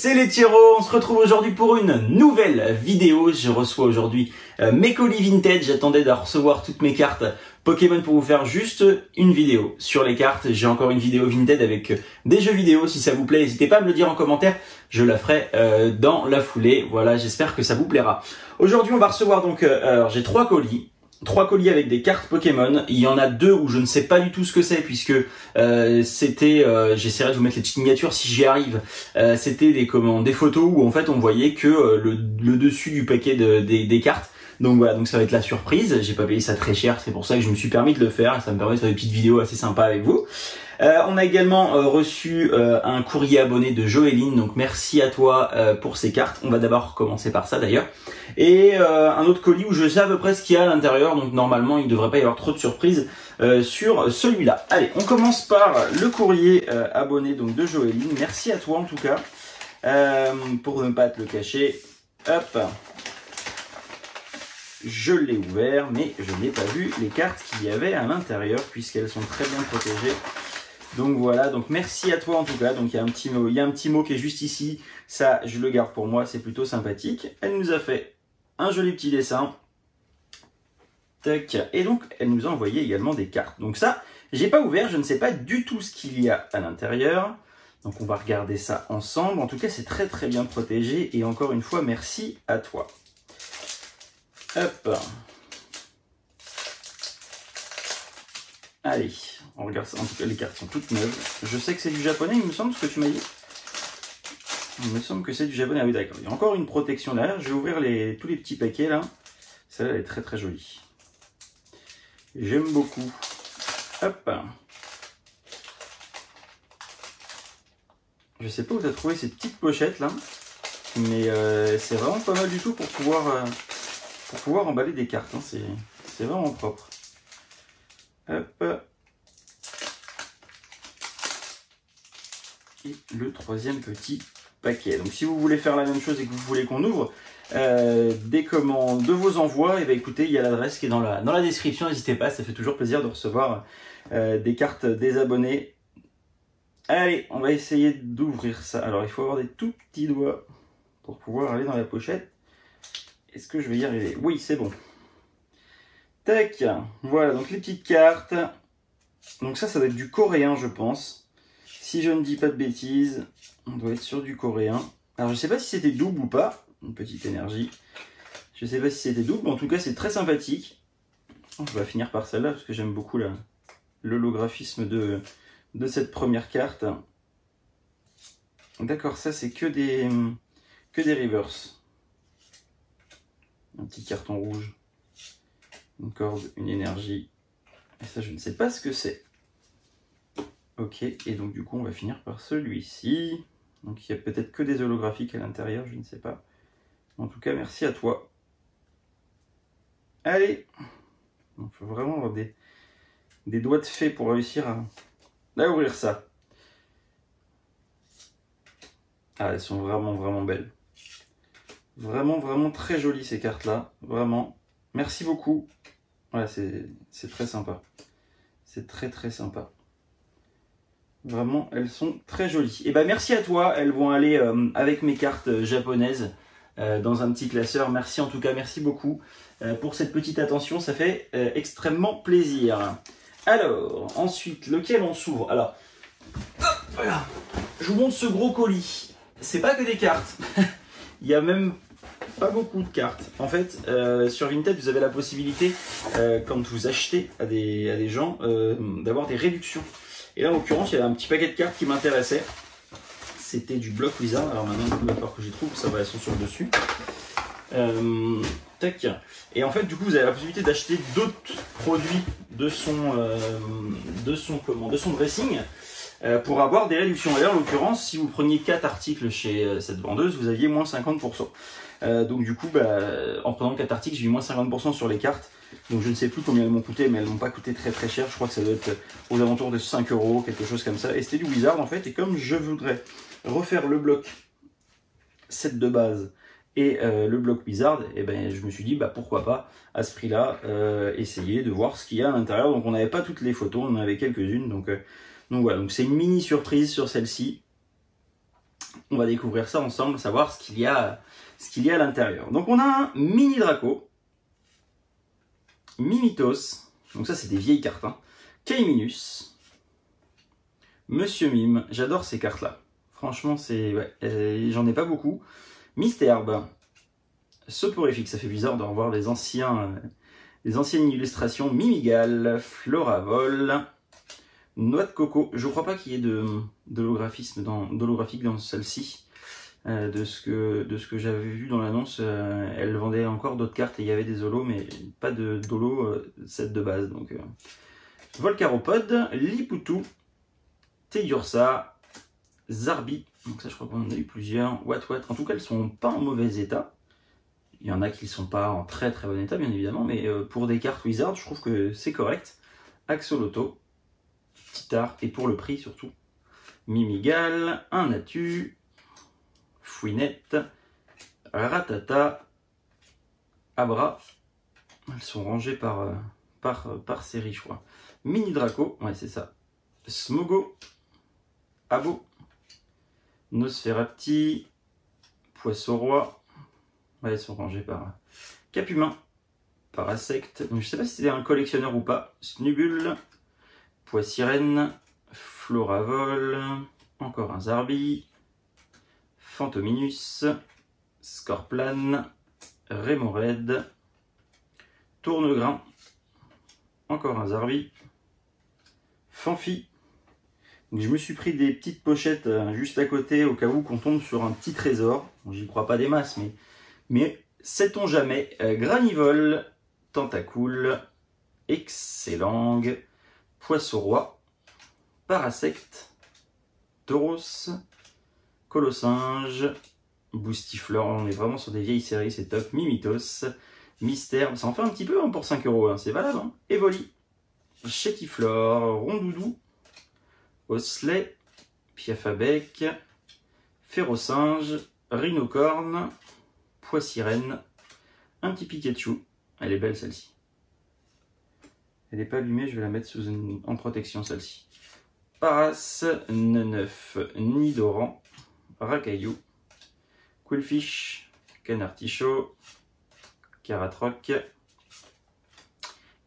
c'est les Tyros, on se retrouve aujourd'hui pour une nouvelle vidéo. Je reçois aujourd'hui mes colis vintage. J'attendais de recevoir toutes mes cartes Pokémon pour vous faire juste une vidéo sur les cartes. J'ai encore une vidéo vintage avec des jeux vidéo. Si ça vous plaît, n'hésitez pas à me le dire en commentaire. Je la ferai dans la foulée. Voilà, j'espère que ça vous plaira. Aujourd'hui, on va recevoir donc, alors j'ai 3 colis. 3 colis avec des cartes Pokémon. Il y en a 2 où je ne sais pas du tout ce que c'est puisque c'était, j'essaierai de vous mettre les petites miniatures si j'y arrive. C'était des photos où en fait on voyait que le dessus du paquet des cartes. Donc voilà, donc ça va être la surprise. J'ai pas payé ça très cher, c'est pour ça que je me suis permis de le faire. Ça me permet de faire des petites vidéos assez sympas avec vous. On a également reçu un courrier abonné de Joéline, donc merci à toi pour ces cartes. On va d'abord commencer par ça d'ailleurs. Et un autre colis où je sais à peu près ce qu'il y a à l'intérieur, donc normalement il ne devrait pas y avoir trop de surprises sur celui-là. Allez, on commence par le courrier abonné donc de Joéline. Merci à toi en tout cas, pour ne pas te le cacher. Hop, je l'ai ouvert, mais je n'ai pas vu les cartes qu'il y avait à l'intérieur puisqu'elles sont très bien protégées. Donc voilà, donc merci à toi en tout cas. Donc il y a un petit mot qui est juste ici. Ça, je le garde pour moi, c'est plutôt sympathique. Elle nous a fait un joli petit dessin. Tac. Et donc elle nous a envoyé également des cartes. Donc ça, j'ai pas ouvert, je ne sais pas du tout ce qu'il y a à l'intérieur. Donc on va regarder ça ensemble. En tout cas, c'est très très bien protégé. Et encore une fois, merci à toi. Hop. Allez, on regarde ça. En tout cas, les cartes sont toutes neuves. Je sais que c'est du japonais, il me semble, ce que tu m'as dit. Il me semble que c'est du japonais. Ah oui, d'accord. Il y a encore une protection derrière. Je vais ouvrir tous les petits paquets là. Celle-là, elle est très très jolie. J'aime beaucoup. Hop. Je sais pas où tu as trouvé ces petites pochettes là. Mais c'est vraiment pas mal du tout pour pouvoir emballer des cartes. Hein. C'est vraiment propre. Hop. Et le troisième petit paquet. Donc si vous voulez faire la même chose et que vous voulez qu'on ouvre de vos envois, et bien écoutez, il y a l'adresse qui est dans la description, n'hésitez pas, ça fait toujours plaisir de recevoir des cartes des abonnés. Allez, on va essayer d'ouvrir ça. Alors il faut avoir des tout petits doigts pour pouvoir aller dans la pochette. Est-ce que je vais y arriver? Oui, c'est bon. Tac, voilà, donc les petites cartes. Donc ça doit être du coréen, je pense. Si je ne dis pas de bêtises, on doit être sur du coréen. Alors je ne sais pas si c'était double ou pas. Une petite énergie. Je ne sais pas si c'était double, mais en tout cas c'est très sympathique. On va finir par celle-là, parce que j'aime beaucoup l'holographisme de cette première carte. D'accord, ça c'est que des reverse. Un petit carton rouge. Une corde, une énergie. Et ça, je ne sais pas ce que c'est. Ok, et donc du coup, on va finir par celui-ci. Donc il y a peut-être que des holographiques à l'intérieur, je ne sais pas. En tout cas, merci à toi. Allez, il faut vraiment avoir des doigts de fée pour réussir à ouvrir ça. Ah, elles sont vraiment, vraiment belles. Vraiment, vraiment très jolies ces cartes-là. Vraiment. Merci beaucoup. Ouais, c'est très sympa. C'est très très sympa. Vraiment, elles sont très jolies. Et ben merci à toi. Elles vont aller avec mes cartes japonaises dans un petit classeur. Merci en tout cas, merci beaucoup pour cette petite attention. Ça fait extrêmement plaisir. Alors, ensuite, lequel on s'ouvre? Alors, hop, voilà. Je vous montre ce gros colis. C'est pas que des cartes. Il y a même pas beaucoup de cartes. En fait, sur Vinted, vous avez la possibilité, quand vous achetez à des gens, d'avoir des réductions. Et là, en l'occurrence, il y avait un petit paquet de cartes qui m'intéressait. C'était du bloc Wizard. Alors maintenant, il va falloir que j'y trouve. Ça va, elles sont sur le dessus. Tac. Et en fait, du coup, vous avez la possibilité d'acheter d'autres produits de son dressing pour avoir des réductions. Et là, en l'occurrence, si vous preniez 4 articles chez cette vendeuse, vous aviez moins 50%. Donc du coup, en prenant 4 articles, j'ai eu moins 50% sur les cartes. Donc je ne sais plus combien elles m'ont coûté, mais elles m'ont pas coûté très très cher. Je crois que ça doit être aux alentours de 5 €, quelque chose comme ça. Et c'était du Wizard en fait. Et comme je voudrais refaire le bloc set de base et le bloc Wizard, et ben je me suis dit pourquoi pas à ce prix-là essayer de voir ce qu'il y a à l'intérieur. Donc on n'avait pas toutes les photos, on en avait quelques-unes. Donc voilà, donc c'est une mini surprise sur celle-ci. On va découvrir ça ensemble, savoir ce qu'il y a à l'intérieur. Donc on a un mini Draco, Mimitos, donc ça c'est des vieilles cartes, hein. Kaiminus, Monsieur Mime, j'adore ces cartes là. Franchement, c'est j'en ai pas beaucoup. Mystherbe, Soporifique, ça fait bizarre de revoir les anciennes illustrations. Mimigal, Floravol, Noix de Coco. Je crois pas qu'il y ait d'holographique dans celle-ci. De ce que j'avais vu dans l'annonce, elle vendait encore d'autres cartes et il y avait des holos, mais pas d'holo set de base. Donc Volcaropod, Lipoutou, Tedursa, Zarbi. Donc ça, je crois qu'on en a eu plusieurs. What. En tout cas, elles sont pas en mauvais état. Il y en a qui ne sont pas en très bon état, bien évidemment, mais pour des cartes Wizard, je trouve que c'est correct. Axoloto, Titar, et pour le prix surtout. Mimigal, un Natu, Fouinette, Ratata, Abra. Elles sont rangées par série, je crois. Mini Draco, ouais, c'est ça. Smogo, Abo, Nosferapti, Poisson-Roi. Ouais, elles sont rangées par Capumin, Parasect. Je ne sais pas si c'était un collectionneur ou pas. Snubule, Poissirène, Floravol, encore un Zarbi, Fantominus, Scorplan, Rémored, Tournegrain, encore un Zarbi, Fanfi. Donc je me suis pris des petites pochettes juste à côté au cas où qu'on tombe sur un petit trésor. Bon, j'y crois pas des masses, mais sait-on jamais. Granivole, Tentacool, Excellent, Poisson-Roi, Parasect, Tauros, Colossinge, Boostiflore. On est vraiment sur des vieilles séries, c'est top. Mimitos, Mystère, ça en fait un petit peu hein, pour 5 €, hein, c'est valable. Hein. Evoli, Chétiflore, Rondoudou, Osley, Piafabec, Férocinge, Rhinocorne, Poissirène, un petit Pikachu. Elle est belle celle-ci. Elle n'est pas allumée, je vais la mettre en protection celle-ci. Paras, Neneuf, Nidoran, Racaillou, Quillfish, Canartichaud, Caratroc,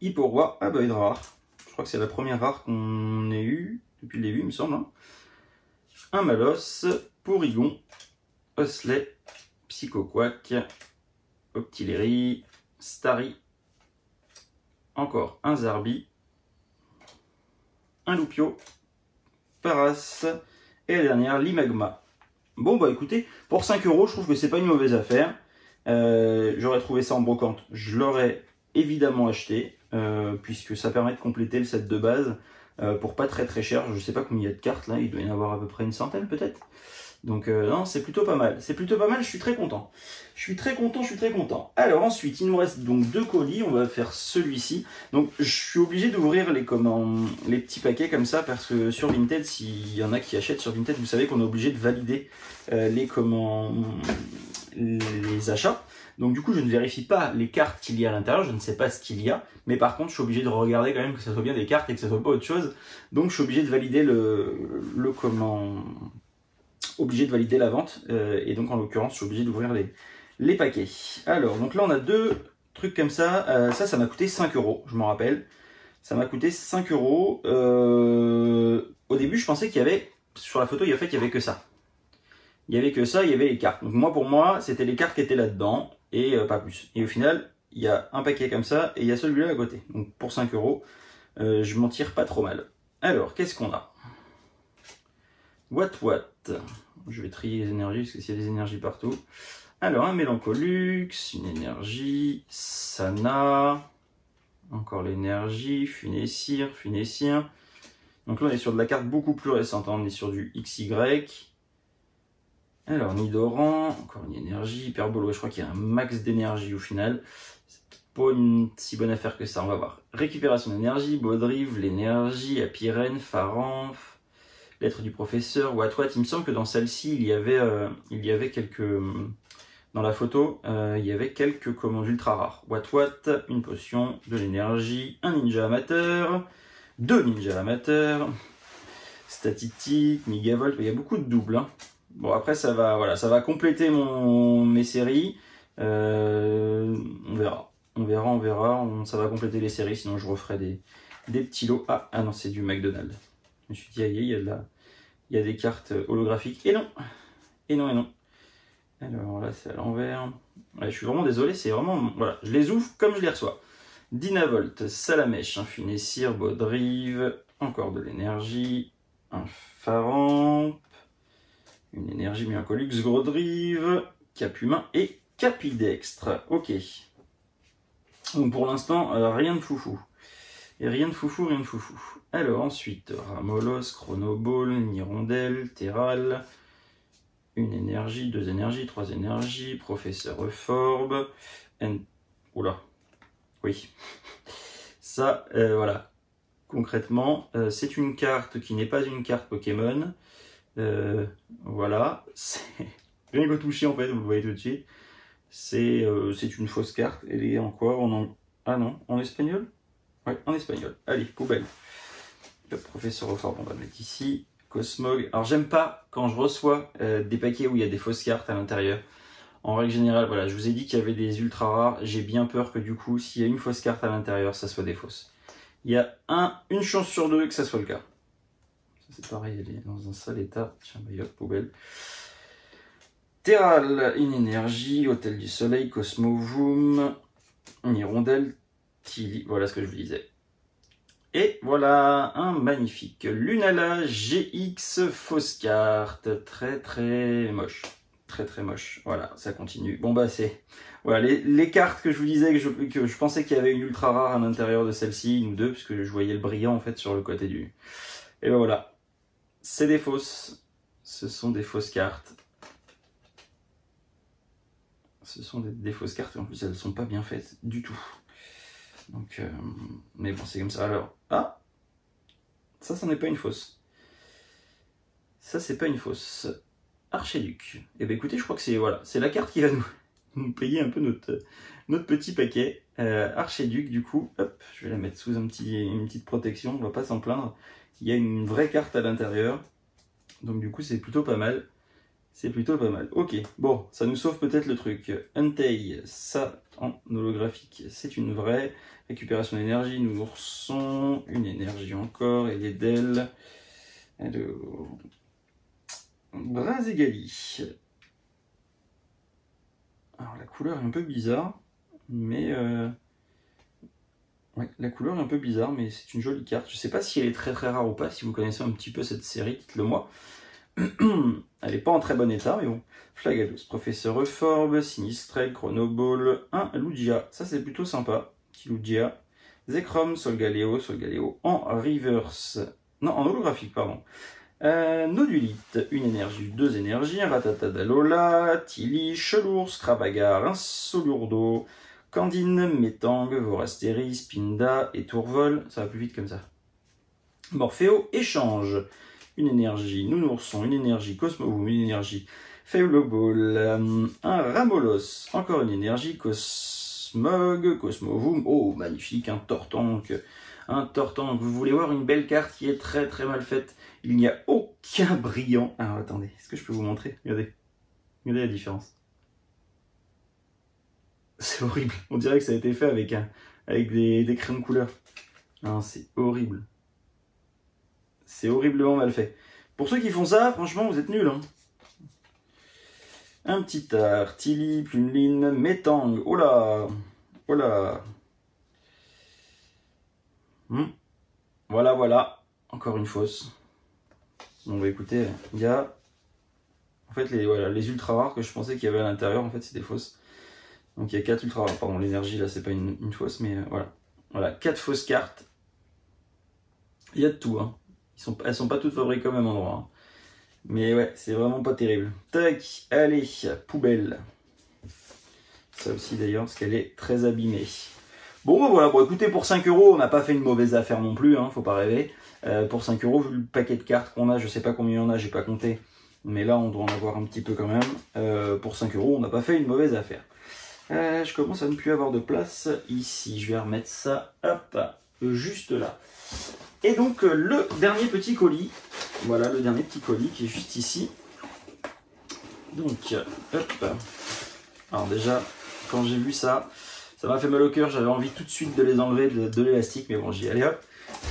Hipporoi, ah bah une rare. Je crois que c'est la première rare qu'on ait eue depuis le début, il me semble. Hein. Un Malos, Porygon, Osley, Psychoquack, Optiléry, Starry, encore un Zarbi, un Loupio, Paras, et la dernière, l'Imagma. Bon bah écoutez, pour 5 €, je trouve que c'est pas une mauvaise affaire. J'aurais trouvé ça en brocante, je l'aurais évidemment acheté, puisque ça permet de compléter le set de base pour pas très cher. Je sais pas combien il y a de cartes là, il doit y en avoir à peu près une centaine peut-être. Donc non, c'est plutôt pas mal. C'est plutôt pas mal, je suis très content. Je suis très content. Alors ensuite, il nous reste donc 2 colis. On va faire celui-ci. Donc je suis obligé d'ouvrir les petits paquets comme ça parce que sur Vinted, s'il y en a qui achètent sur Vinted, vous savez qu'on est obligé de valider les achats. Donc du coup, je ne vérifie pas les cartes qu'il y a à l'intérieur, je ne sais pas ce qu'il y a, mais par contre, je suis obligé de regarder quand même que ça soit bien des cartes et que ça soit pas autre chose. Donc je suis obligé de valider obligé de valider la vente, et donc en l'occurrence, je suis obligé d'ouvrir les paquets. Alors, donc là, on a 2 trucs comme ça. Ça m'a coûté 5 €, je m'en rappelle. Ça m'a coûté 5 €. Au début, je pensais qu'il y avait, sur la photo, il y avait que ça. Il y avait que ça, il y avait les cartes. Donc pour moi, c'était les cartes qui étaient là-dedans, et pas plus. Et au final, il y a un paquet comme ça, et il y a celui-là à côté. Donc pour 5 €, je m'en tire pas trop mal. Alors, qu'est-ce qu'on a? What. Je vais trier les énergies, parce que s'il y a des énergies partout. Alors, un Mélancolux, une énergie, Sana, encore l'énergie, Funessir. Donc là, on est sur de la carte beaucoup plus récente, hein. On est sur du XY. Alors, Nidoran, encore une énergie, Hyperbole, je crois qu'il y a un max d'énergie au final. C'est pas une si bonne affaire que ça, on va voir. Récupération d'énergie, Baudrive, l'énergie, Apirène, Pharanf, Lettre du professeur, What. Il me semble que dans celle-ci, il y avait quelques... Dans la photo, il y avait quelques commandes ultra rares. What, une potion, de l'énergie, un ninja amateur, 2 ninjas amateurs, Statitique, Migavolt, il y a beaucoup de doubles. Hein. Bon, après, ça va, voilà, ça va compléter mes séries. On verra. On verra. Ça va compléter les séries, sinon je referai des petits lots. Ah non, c'est du McDonald's. Je me suis dit, aïe, il y a des cartes holographiques. Et non. Alors là, c'est à l'envers. Ouais, je suis vraiment désolé, c'est vraiment... Voilà, je les ouvre comme je les reçois. Dynavolt, Salamèche, Infinessir, Baudrive, encore de l'énergie, un Pharamp, une énergie Miracolux, Grodrive, Capumain et Capidextre. Ok. Donc pour l'instant, rien de foufou. Et rien de foufou. Alors ensuite, Ramolos, Chronoball, Nirondelle, Terral, une énergie, 2 énergies, 3 énergies, Professeur Euphorbe, Oula, oui. Ça, voilà. Concrètement, c'est une carte qui n'est pas une carte Pokémon. Voilà. Rien qu'au toucher, en fait, vous le voyez tout de suite. C'est une fausse carte. Elle est en quoi? Ah non, en espagnol? Ouais, en espagnol. Allez, poubelle. Le Professeur Euphorbe, on va le mettre ici. Cosmog. Alors, j'aime pas quand je reçois des paquets où il y a des fausses cartes à l'intérieur. En règle générale, voilà, je vous ai dit qu'il y avait des ultra rares. J'ai bien peur que du coup, s'il y a une fausse carte à l'intérieur, ça soit des fausses. Il y a une chance sur 2 que ça soit le cas. C'est pareil, elle est dans un sale état. Tiens, bah, hop, poubelle. Terral, une énergie, Hôtel du Soleil, Cosmovoom, Hirondelle, Tilly, voilà ce que je vous disais. Et voilà, un magnifique Lunala GX fausse carte, très moche. Très moche, voilà, ça continue. Bon bah c'est... Voilà, les cartes que je vous disais, que je pensais qu'il y avait une ultra rare à l'intérieur de celle-ci, une ou deux, puisque je voyais le brillant en fait sur le côté du... Et ben voilà, c'est des fausses. Ce sont des fausses cartes. Ce sont des fausses cartes, et en plus elles ne sont pas bien faites du tout. Donc, mais bon, c'est comme ça. Alors, ah, ça n'est pas une fausse. Ça, c'est pas une fausse. Archéduc. Et bien écoutez, je crois que c'est voilà, c'est la carte qui va nous payer un peu notre petit paquet. Archéduc, du coup, hop, je vais la mettre sous une petite protection, on va pas s'en plaindre. Il y a une vraie carte à l'intérieur. Donc du coup, c'est plutôt pas mal. C'est plutôt pas mal. Ok, bon, ça nous sauve peut-être le truc. Entei, ça en holographique, c'est une vraie. Récupération d'énergie, nous oursons. Une énergie encore, et les d'elle. Alors... Brazegali. Alors la couleur est un peu bizarre, mais ouais, la couleur est un peu bizarre, mais c'est une jolie carte. Je sais pas si elle est très rare ou pas. Si vous connaissez un petit peu cette série, dites-le moi. Elle est pas en très bon état, mais bon. Flagados, Professeur Euphorbe, Sinistrel, Chronoball, un Lugia. Ça c'est plutôt sympa. Petit Lugia. Zekrom, Solgaleo en reverse. Non, en holographique, pardon. Nodulite, une énergie, 2 énergies, Ratatadalola, Tilly, Chelours, Cravagar, Insolurdo, Candine, Métang, Vorasteri, Spinda et Tourvol. Ça va plus vite comme ça. Morphéo, échange, une énergie, Nounourson, une énergie, Cosmovoom, une énergie, Failoball, un Ramolos, encore une énergie, Cosmog, Cosmovoom, oh magnifique, un Tortank. Un Tortank, vous voulez voir une belle carte qui est très mal faite. Il n'y a aucun brillant. Alors attendez, est-ce que je peux vous montrer? Regardez la différence. C'est horrible. On dirait que ça a été fait avec des crayons de couleur. Non, c'est horrible. C'est horriblement mal fait. Pour ceux qui font ça, franchement, vous êtes nuls. Hein. Un petit art, Tilly, Plumeline, Métang. Oh là. Voilà. Encore une fausse. Bon bah écoutez, il y a... En fait les ultra rares que je pensais qu'il y avait à l'intérieur, en fait c'est des fausses. Donc il y a 4 ultra rares. Pardon, l'énergie là c'est pas une fausse, mais voilà. Voilà, 4 fausses cartes. Il y a de tout, hein. Elles sont pas toutes fabriquées au même endroit. Hein. Mais ouais, c'est vraiment pas terrible. Tac, allez, poubelle. Ça aussi d'ailleurs, parce qu'elle est très abîmée. Bon, voilà, bon, écoutez, pour 5 €, on n'a pas fait une mauvaise affaire non plus, hein, faut pas rêver. Pour 5 €, vu le paquet de cartes qu'on a, je sais pas combien il y en a, j'ai pas compté. Mais là, on doit en avoir un petit peu quand même. Pour 5 €, on n'a pas fait une mauvaise affaire. Je commence à ne plus avoir de place ici. Je vais remettre ça, hop, juste là. Et donc, le dernier petit colis. Voilà, le dernier petit colis qui est juste ici. Donc, hop. Alors déjà, quand j'ai vu ça, ça m'a fait mal au cœur. J'avais envie tout de suite de les enlever de l'élastique. Mais bon, j'ai dit, allez hop,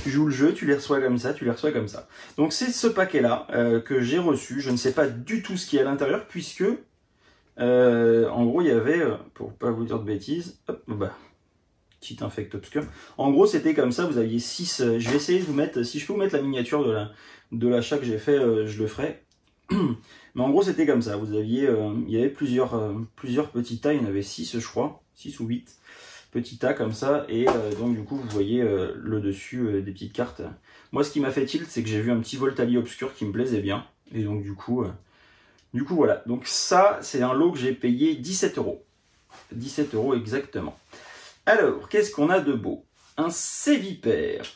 tu joues le jeu, tu les reçois comme ça, tu les reçois comme ça. Donc c'est ce paquet-là que j'ai reçu. Je ne sais pas du tout ce qu'il y a à l'intérieur, puisque, en gros, il y avait, pour pas vous dire de bêtises, hop, bah, petit infect obscur. En gros, c'était comme ça, vous aviez 6. Je vais essayer de vous mettre, si je peux vous mettre la miniature de l'achat que j'ai fait, je le ferai. Mais en gros, c'était comme ça. Vous aviez, il y avait plusieurs petits tas, il y en avait 6, je crois, 6 ou 8 petits tas comme ça. Et donc, du coup, vous voyez le dessus des petites cartes. Moi, ce qui m'a fait tilt, c'est que j'ai vu un petit Voltali obscur qui me plaisait bien. Et donc, du coup, voilà. Donc, ça, c'est un lot que j'ai payé 17 €. 17 € exactement. Alors, qu'est-ce qu'on a de beau? Un Sévipère.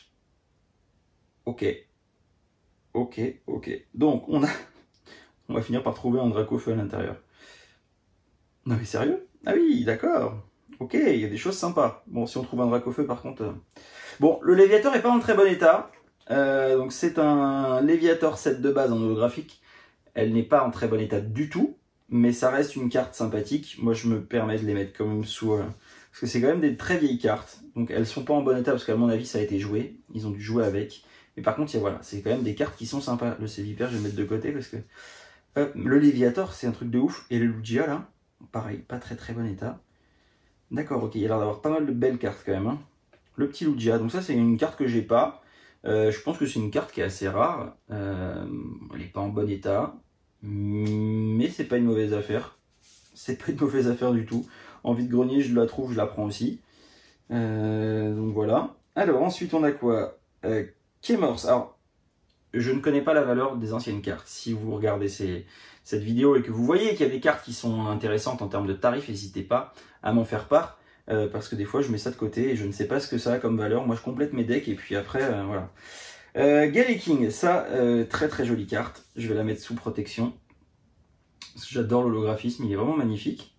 Ok. Donc, on va finir par trouver un Dracofeu à l'intérieur. Non mais sérieux? Ah oui, d'accord. Ok, il y a des choses sympas. Bon, si on trouve un Dracofeu, par contre... Bon, le Léviator est pas en très bon état. Donc, c'est un Léviator 7 de base en holographique. Elle n'est pas en très bon état du tout. Mais ça reste une carte sympathique. Moi, je me permets de les mettre quand même sous... parce que c'est quand même des très vieilles cartes. Donc elles sont pas en bon état parce qu'à mon avis ça a été joué. Ils ont dû jouer avec. Mais par contre, voilà, c'est quand même des cartes qui sont sympas. Le Sévipère, je vais le mettre de côté parce que... le Léviator, c'est un truc de ouf. Et le Lugia, là, pareil, pas très bon état. D'accord, ok, il a l'air d'avoir pas mal de belles cartes quand même. Hein. Le petit Lugia, donc ça c'est une carte que j'ai pas. Je pense que c'est une carte qui est assez rare. Elle n'est pas en bon état. Mais c'est pas une mauvaise affaire. C'est pas une mauvaise affaire du tout. Envie de grenier, je la trouve, je la prends aussi. Donc voilà. Alors ensuite on a quoi? Kémors. Alors, je ne connais pas la valeur des anciennes cartes. Si vous regardez cette vidéo et que vous voyez qu'il y a des cartes qui sont intéressantes en termes de tarifs, n'hésitez pas à m'en faire part. Parce que des fois je mets ça de côté et je ne sais pas ce que ça a comme valeur. Moi je complète mes decks et puis après, voilà. Galaking, ça, très jolie carte. Je vais la mettre sous protection. Parce que j'adore l'holographisme, il est vraiment magnifique.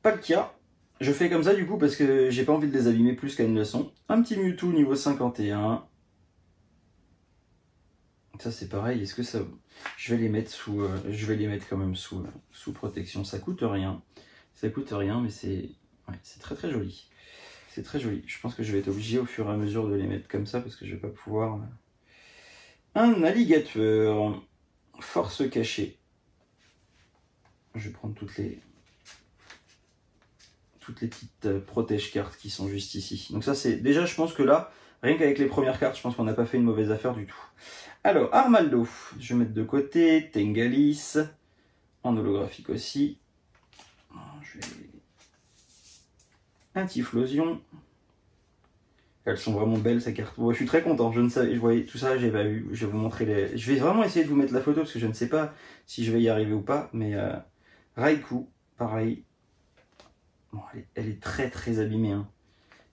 Palkia, je fais comme ça du coup parce que j'ai pas envie de les abîmer plus qu'à une leçon. Un petit Mewtwo niveau 51. Ça c'est pareil, est-ce que ça... Je vais les mettre sous... je vais les mettre quand même sous protection, ça coûte rien. Ça coûte rien mais c'est... Ouais, c'est très joli. C'est très joli. Je pense que je vais être obligé au fur et à mesure de les mettre comme ça parce que je vais pas pouvoir... Un alligator. Force cachée. Je vais prendre toutes les petites protège-cartes qui sont juste ici. Donc ça c'est... Déjà je pense que là, rien qu'avec les premières cartes, je pense qu'on n'a pas fait une mauvaise affaire du tout. Alors, Armaldo, je vais mettre de côté. Tengalis, en holographique aussi. Antiflosion. Elles sont vraiment belles ces cartes. Bon, je suis très content, je ne savais, je voyais tout ça, j'ai pas vu. Je vais vous montrer les... Je vais vraiment essayer de vous mettre la photo parce que je ne sais pas si je vais y arriver ou pas. Mais Raikou, pareil. Bon, elle est très abîmée. Hein.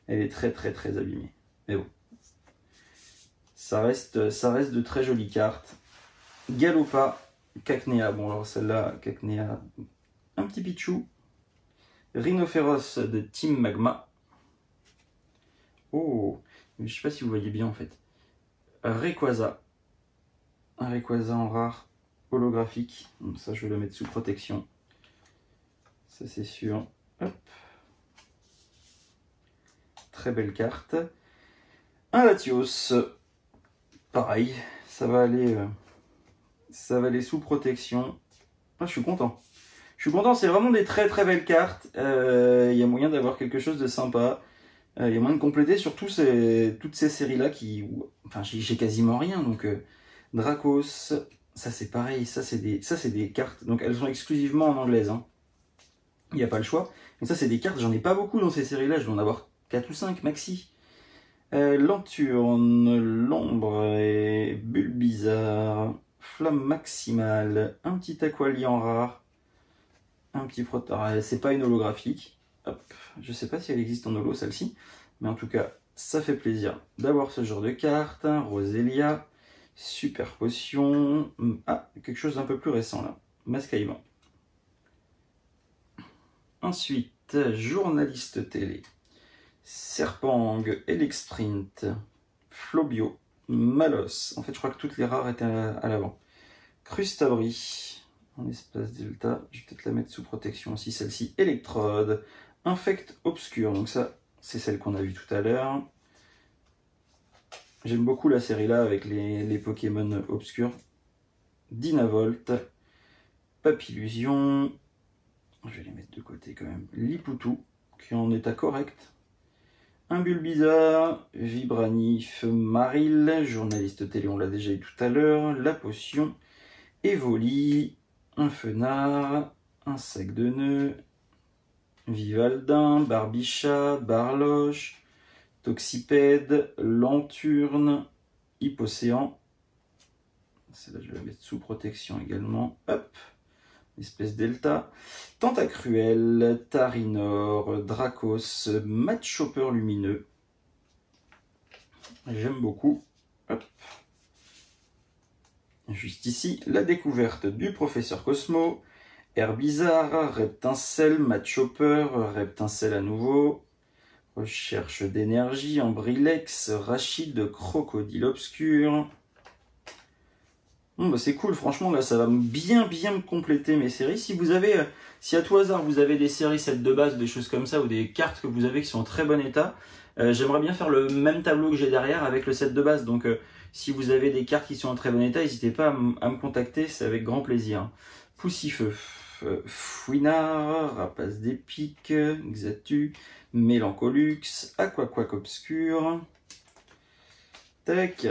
Elle est très abîmée. Mais bon. Ça reste de très jolies cartes. Galopa, Cacnea. Bon, alors celle-là, Cacnea, un petit Pichu. Rhinophéros de Team Magma. Oh, je ne sais pas si vous voyez bien en fait. Rayquaza. Un Rayquaza en rare holographique. Donc ça, je vais le mettre sous protection. Ça, c'est sûr. Hop. Très belle carte. Un Latios. Pareil, ça va aller sous protection. Ah, je suis content. Je suis content, c'est vraiment des très belles cartes. Il y a moyen d'avoir quelque chose de sympa. Il y a moyen de compléter surtout toutes ces séries-là qui... Enfin, j'ai quasiment rien. Donc, Dracos, ça c'est pareil. Ça c'est des cartes. Donc, elles sont exclusivement en anglaise. Hein. Il n'y a pas le choix. Donc ça, c'est des cartes. J'en ai pas beaucoup dans ces séries-là. Je dois en avoir 4 ou 5 maxi. Lanturne, l'ombre et Bulbizarre, flamme maximale, un petit Aquali en rare, un petit Protor. C'est pas une holographique. Hop. Je sais pas si elle existe en holo celle-ci, mais en tout cas, ça fait plaisir d'avoir ce genre de carte. Roselia, super potion. Ah, quelque chose d'un peu plus récent là. Mascaïman. Ensuite, journaliste télé. Serpang, Elexprint, Flobio, Malos. En fait, je crois que toutes les rares étaient à l'avant. Crustabri, en espace delta. Je vais peut-être la mettre sous protection aussi, celle-ci. Électrode, infect obscur. Donc ça, c'est celle qu'on a vue tout à l'heure. J'aime beaucoup la série là avec les Pokémon obscurs. Dynavolt, Papillusion. Je vais les mettre de côté quand même. Lipoutou, qui est en état correct. Un Bulbizarre, Vibranif, Maril, journaliste télé, on l'a déjà eu tout à l'heure. La potion, Evoli, un Fenard, un sac de nœuds, Vivaldin, Barbicha, Barloche, Toxipède, Lanturne, Hippocéan. Celle-là, je vais la mettre sous protection également. Hop, espèce delta. Tentacruel, Tarinor, Dracos, Matchopper lumineux. J'aime beaucoup. Hop. Juste ici, la découverte du professeur Cosmo. Herbizarre, Reptincelle, Matchopper, Reptincelle à nouveau. Recherche d'énergie, Ambrilex, Rachid, Crocodile obscur. Bon, bah c'est cool, franchement, là, ça va bien me compléter mes séries. Si vous avez, si à tout hasard, vous avez des séries sets de base, des choses comme ça, ou des cartes que vous avez qui sont en très bon état, j'aimerais bien faire le même tableau que j'ai derrière avec le set de base. Donc, si vous avez des cartes qui sont en très bon état, n'hésitez pas à me contacter, c'est avec grand plaisir. Poussifeu, Fouinard, Rapace d'épique, Xatu, Mélancolux, Aquaquac obscur. Tac.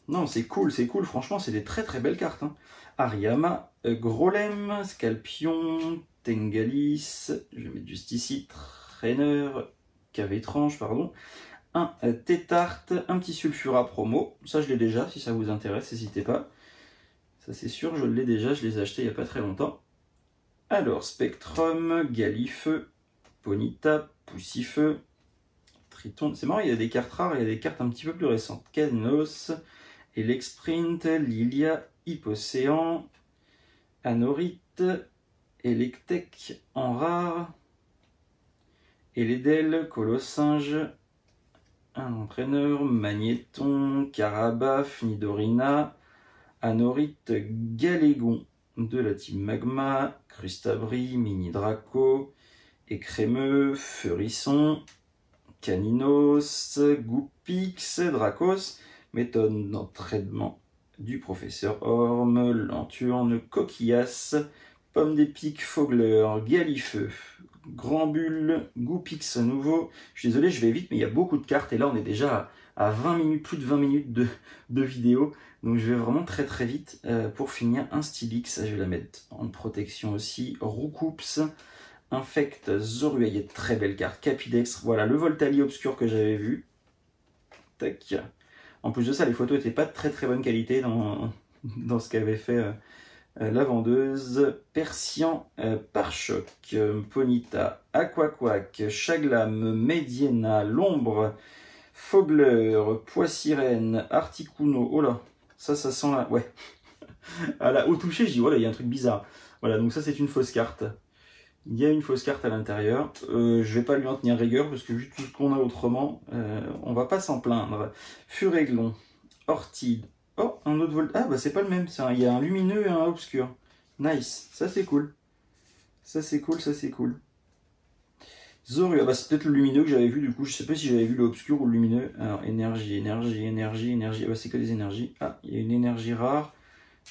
Non, c'est cool, franchement, c'est des très belles cartes. Hein. Ariama, Grolem, Scalpion, Tengalis, je vais mettre juste ici, Trainer, Cave étrange, pardon. Un Tétarte, un petit Sulfura promo, ça je l'ai déjà, si ça vous intéresse, n'hésitez pas. Ça c'est sûr, je l'ai déjà, je les ai achetés il n'y a pas très longtemps. Alors, Spectrum, Galifeu, Ponita, Poussifeu, Triton, c'est marrant, il y a des cartes rares, il y a des cartes un petit peu plus récentes. Canos, Elexprint, Lilia, Hippocéan, Anorite, Electek en rare, Eledel, Colossinge, un entraîneur, Magnéton, Carabaf, Nidorina, Anorite, Galégon de la team Magma, Crustabri, Mini Draco, Écrémeux, Feurisson, Caninos, Goupix, Dracos, méthode d'entraînement du professeur Orme, Lanturne, Coquillas, Pomme d'épic, Fogler, Galifeu, Grand Bulle, Goupix à nouveau. Je suis désolé, je vais vite, mais il y a beaucoup de cartes et là on est déjà à 20 minutes, plus de 20 minutes de vidéo. Donc je vais vraiment très vite pour finir. Un Stylix, je vais la mettre en protection aussi. Roucoups, Infect, Zoruaillette, très belle carte. Capidextre, voilà le Voltali obscur que j'avais vu. Tac. En plus de ça, les photos n'étaient pas de très bonne qualité dans ce qu'avait fait la vendeuse. Persian, Pare-Choc, Ponita, Aquaquac, Chaglam, Mediena, L'Ombre, Fogler, Poissirène, Articuno. Oh là, ça sent là. Ouais. Au toucher, je dis, voilà, il y a un truc bizarre. Voilà, donc ça, c'est une fausse carte. Il y a une fausse carte à l'intérieur. Je vais pas lui en tenir rigueur parce que vu tout ce qu'on a autrement, on va pas s'en plaindre. Furéglon, Ortide. Oh, un autre Volt. Ah, bah c'est pas le même. Il y a un lumineux et un obscur. Nice. Ça, c'est cool. Ça, c'est cool. Zoru. Ah, bah c'est peut-être le lumineux que j'avais vu. Du coup, je sais pas si j'avais vu l'obscur ou le lumineux. Alors, énergie. Ah, bah c'est que des énergies. Ah, il y a une énergie rare.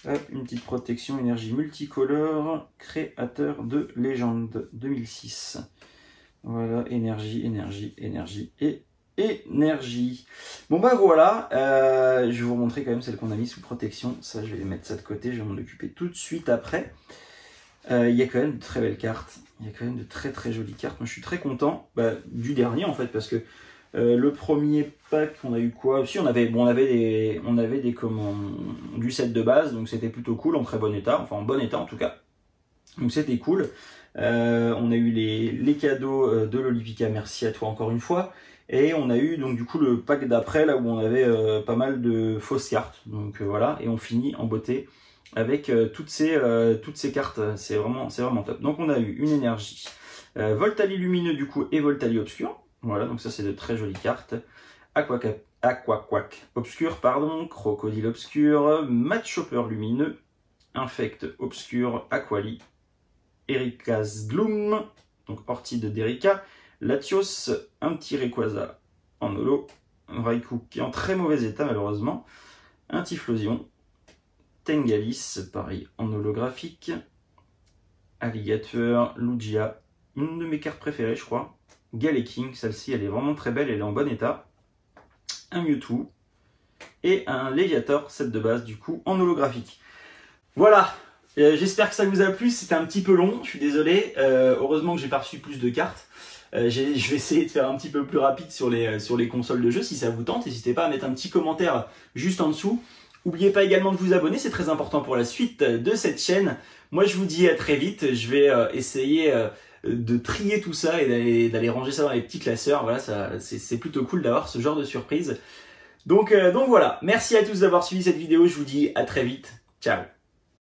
Hop, une petite protection, énergie multicolore, créateur de légende 2006. Voilà, énergie et énergie. Bon bah voilà, je vais vous montrer quand même celle qu'on a mis sous protection. Ça, je vais mettre ça de côté, je vais m'en occuper tout de suite après. Il y a quand même de très belles cartes, il y a quand même de très jolies cartes. Moi je suis très content du dernier en fait, parce que le premier pack, on a eu quoi? Si, on avait du set de base, donc c'était plutôt cool, en très bon état, enfin en bon état en tout cas. Donc c'était cool. On a eu les cadeaux de l'Olivica, merci à toi encore une fois. Et on a eu donc du coup le pack d'après, là où on avait pas mal de fausses cartes. Donc voilà, et on finit en beauté avec toutes ces cartes. C'est vraiment top. Donc on a eu une énergie, Voltali lumineux du coup et Voltali obscur. Voilà, donc ça c'est de très jolies cartes. Aquaquac obscur, pardon, Crocodile obscur, Matchopper lumineux, Infect Obscure, Aquali, Erika's Gloom, donc Orchid d'Erika, Latios, un petit Rayquaza en holo, Raikou qui est en très mauvais état malheureusement, un Typhlosion, Tengalis, pareil en holographique, Alligator, Lugia, une de mes cartes préférées je crois, Galeking, celle-ci elle est vraiment très belle, elle est en bon état, un Mewtwo et un Léviator, set de base du coup en holographique. Voilà, j'espère que ça vous a plu, c'était un petit peu long, je suis désolé, heureusement que j'ai pas reçu plus de cartes. Je vais essayer de faire un petit peu plus rapide sur les consoles de jeu, si ça vous tente, n'hésitez pas à mettre un petit commentaire juste en dessous. N'oubliez pas également de vous abonner, c'est très important pour la suite de cette chaîne. Moi je vous dis à très vite, je vais essayer de trier tout ça et d'aller ranger ça dans les petits classeurs. Voilà, c'est plutôt cool d'avoir ce genre de surprise. Donc voilà, merci à tous d'avoir suivi cette vidéo, je vous dis à très vite, ciao.